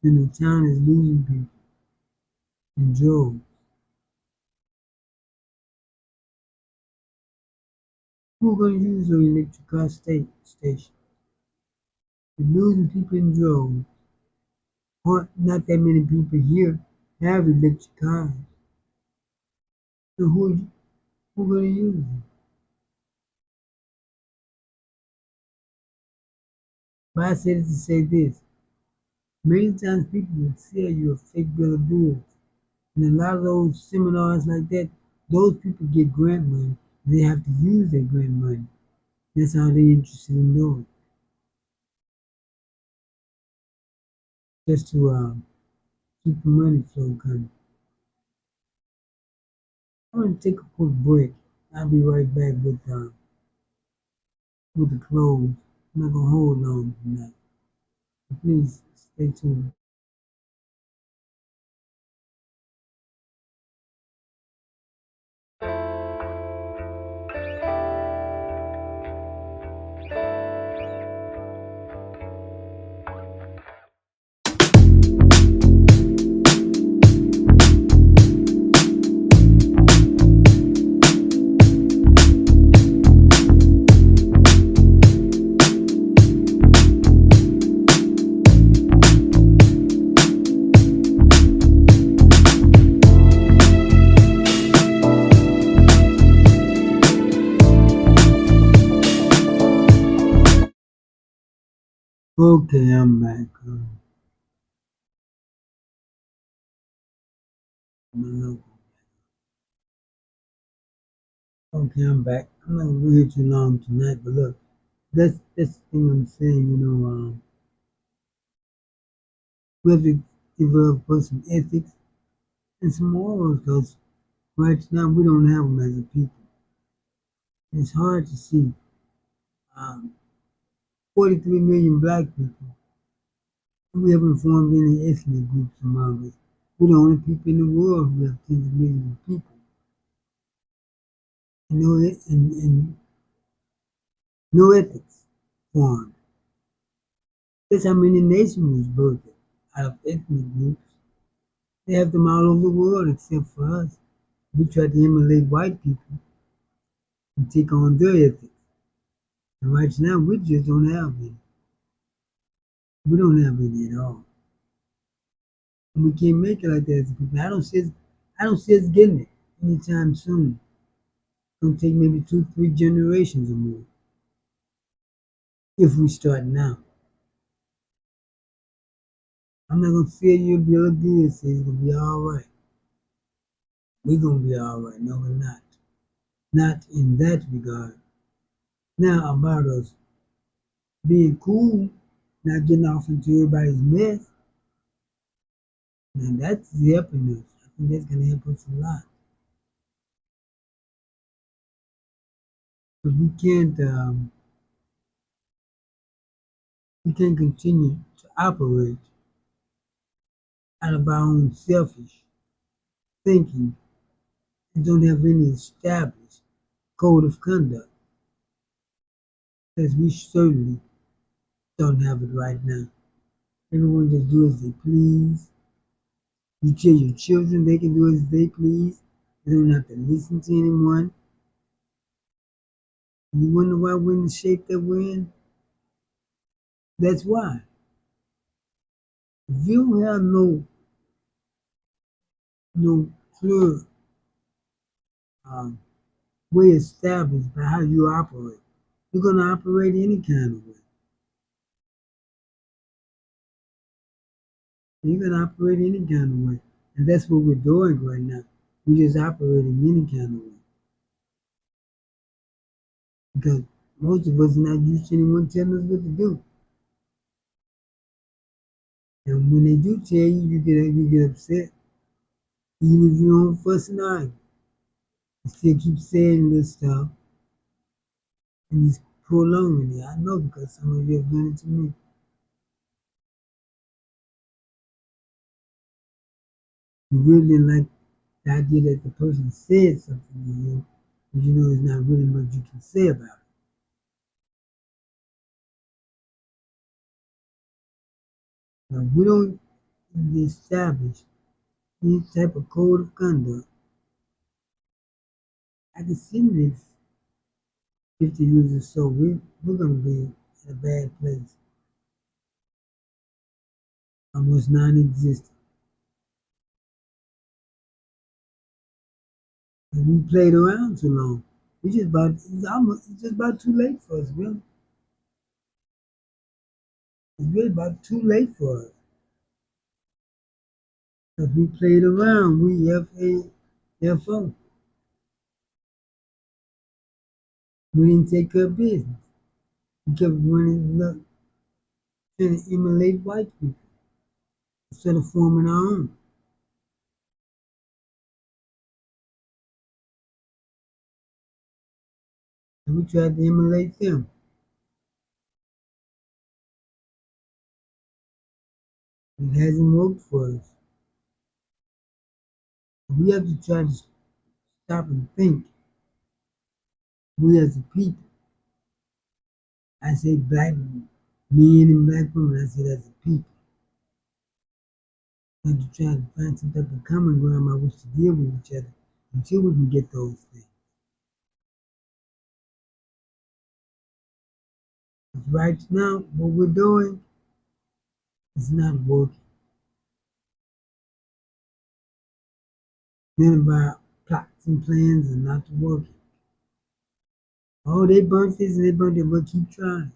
Then the town is losing people in droves. Who are going to use those electric car stations? We're losing people in droves. Not that many people here have electric cars. So who going to use it? But I said it to say this. Many times people will sell you a fake bill of goods. And a lot of those seminars like that, those people get grant money. They have to use their grant money. That's how they're interested in doing it. Just to keep the money flow coming. I'm going to take a quick break. I'll be right back with the close. I'm not going to hold long tonight. So please stay tuned. Okay, I'm back. My local. Okay, I'm back. I'm not gonna be here too long tonight, but look, that's the thing I'm saying. We have to develop both some ethics and some morals, because right now we don't have them as a people. It's hard to see 43 million black people. We haven't formed any ethnic groups among us. We're the only people in the world who have tens of millions of people. And no ethics formed. That's how many nations was birthed out of ethnic groups. They have them all over the world except for us. We try to emulate white people and take on their ethics. And right now we just don't have any. We don't have any at all. And we can't make it like that as a people. I don't see us getting it anytime soon. It's gonna take maybe 2, 3 generations or more if we start now. I'm not gonna say you'll be able to do it, say it's gonna be alright. We're gonna be alright. No, we're not. Not in that regard. Now about us being cool, not getting off into everybody's mess, and that's helping us. I think that's gonna help us a lot. But we can't continue to operate out of our own selfish thinking and don't have any established code of conduct, as we certainly don't have it right now. Everyone just do as they please. You tell your children they can do as they please. They don't have to listen to anyone. You wonder why we're in the shape that we're in? That's why. If you don't have no clear um, way established by how you operate, you're gonna operate any kind of way. You're gonna operate any kind of way. And that's what we're doing right now. We're just operating any kind of way. Because most of us are not used to anyone telling us what to do. And when they do tell you, you get upset. Even if you don't fuss and argue. You still keep saying this stuff and it's prolonging it. I know because some of you have done it to me. You really didn't like the idea that the person said something to you, but you know there's not really much you can say about it. Now, we don't establish any type of code of conduct. I can see in the next 50 years or so, we're going to be in a bad place, almost non-existent. And we played around too long. It's just about too late for us, really. It's really about too late for us. Because we played around, we FAFO. We didn't take care of business. We kept running, look, trying to emulate white people instead of forming our own. And we tried to emulate them. It hasn't worked for us. We have to try to stop and think. We as a people, I say black men and black women, I say as a people, have to try to find some type of common ground by which to deal with each other until we can get those things. Because right now, what we're doing is not working. None of our plots and plans are not working. Oh, they burnt this and they burnt it, but keep trying.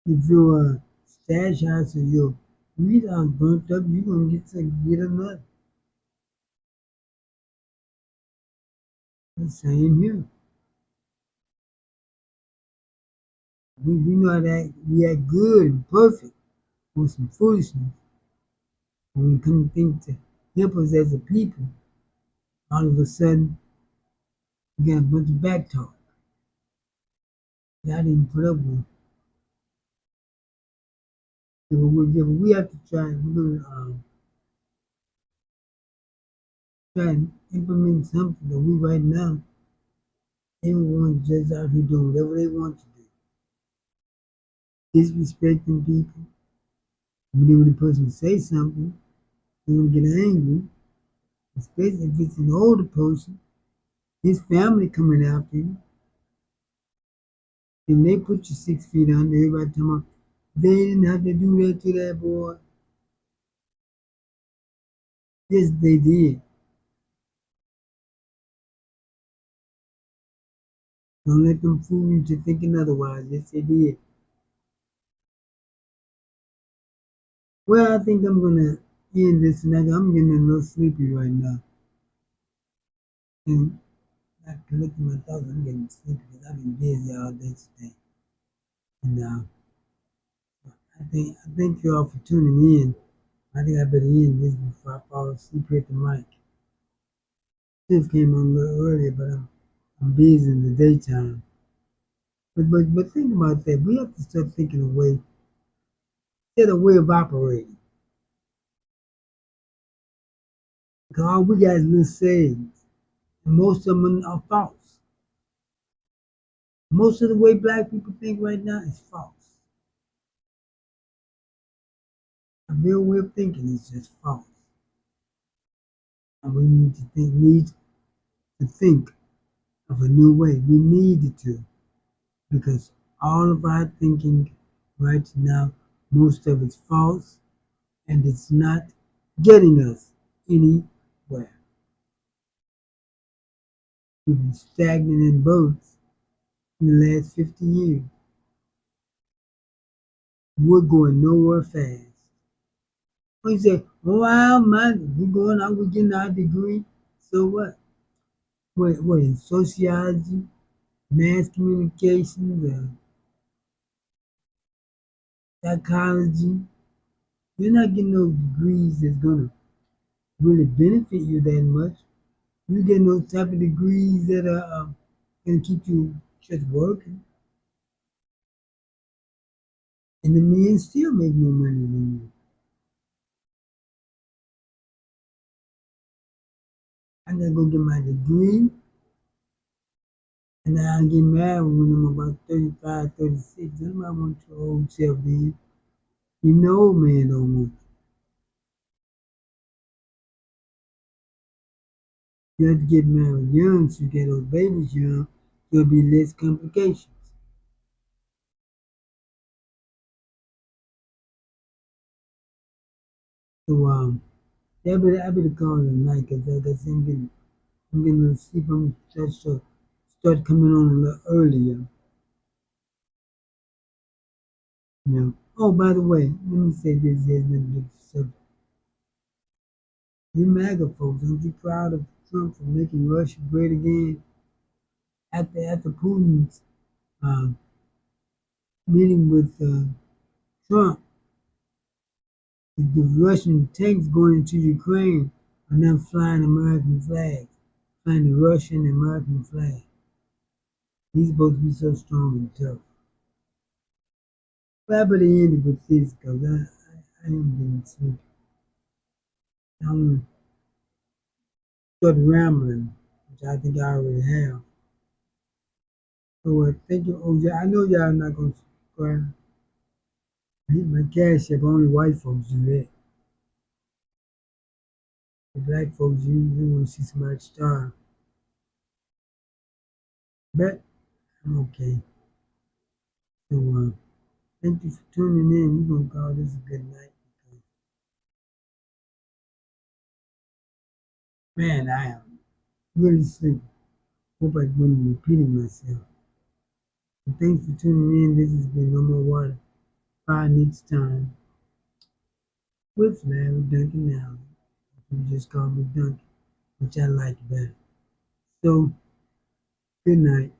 If your stash house or your weed house burnt up, you're gonna get another. The same here. We know that we act good and perfect with some foolishness. When we come to think to help us as a people, all of a sudden we got a bunch of back talk that I didn't put up with. We have to try. We're gonna try and implement something that we right now. Everyone's just out here doing whatever they want to do, disrespecting people. When the person says something, they're gonna get angry, especially if it's an older person. His family coming after you. Then they put you 6 feet under. Everybody talking about they didn't have to do that to that boy. Yes, they did. Don't let them fool you to thinking otherwise. Yes, they did. Well, I think I'm gonna end this and I'm getting a little sleepy right now. And I collecting my thoughts. I'm getting sleepy because I've been busy all day today. And I thank you all for tuning in. I think I better end this before I fall asleep here at the mic. This came on a little earlier, but I'm busy in the daytime. But think about that. We have to start thinking a way, instead of way of operating. Because all we got is little sayings, and most of them are false. Most of the way black people think right now is false. A real way of thinking is just false. And we need to think of a new way. We need to, because all of our thinking right now, most of it's false, and it's not getting us anywhere. We've been stagnant in births in the last 50 years. We're going nowhere fast. When you say, oh, wow, man, we're going out, we're getting our degree. So what? What in sociology, mass communications, psychology? You're not getting those degrees that's going to really benefit you that much. You're getting those type of degrees that are going to keep you just working. And the men still make more money than you. I gotta go get my degree, and I'll get married when I'm about 35, 36. Nobody wants your old self then. Even the old man don't want you. You have to get married young so you get those babies young, so there'll be less complications. So I better call it a night because like I said, I'm getting a little sleep. I'm just start coming on a little earlier. You know. Oh, by the way, let me say this has nothing to do with the subject. You MAGA folks, aren't you proud of Trump for making Russia great again? After Putin's uh, meeting with Trump, the Russian tanks going into Ukraine are now flying American flags, flying the Russian and American flag. He's supposed to be so strong and tough. But I better end it with this because I am getting sleepy. I'm going to start rambling, which I think I already have. So thank you. Oh, yeah, I know y'all not going to subscribe. I hit my cash app, only white folks do that. The black folks, you want to see somebody starve. But I'm okay. So thank you for tuning in. We're going to call this a good night. Because, man, I am really sleepy. Hope I wasn't repeating myself. So thanks for tuning in. This has been No More Water. Bye next time with Larry Duncan Allen. You just call me Duncan, which I like better. So Good night.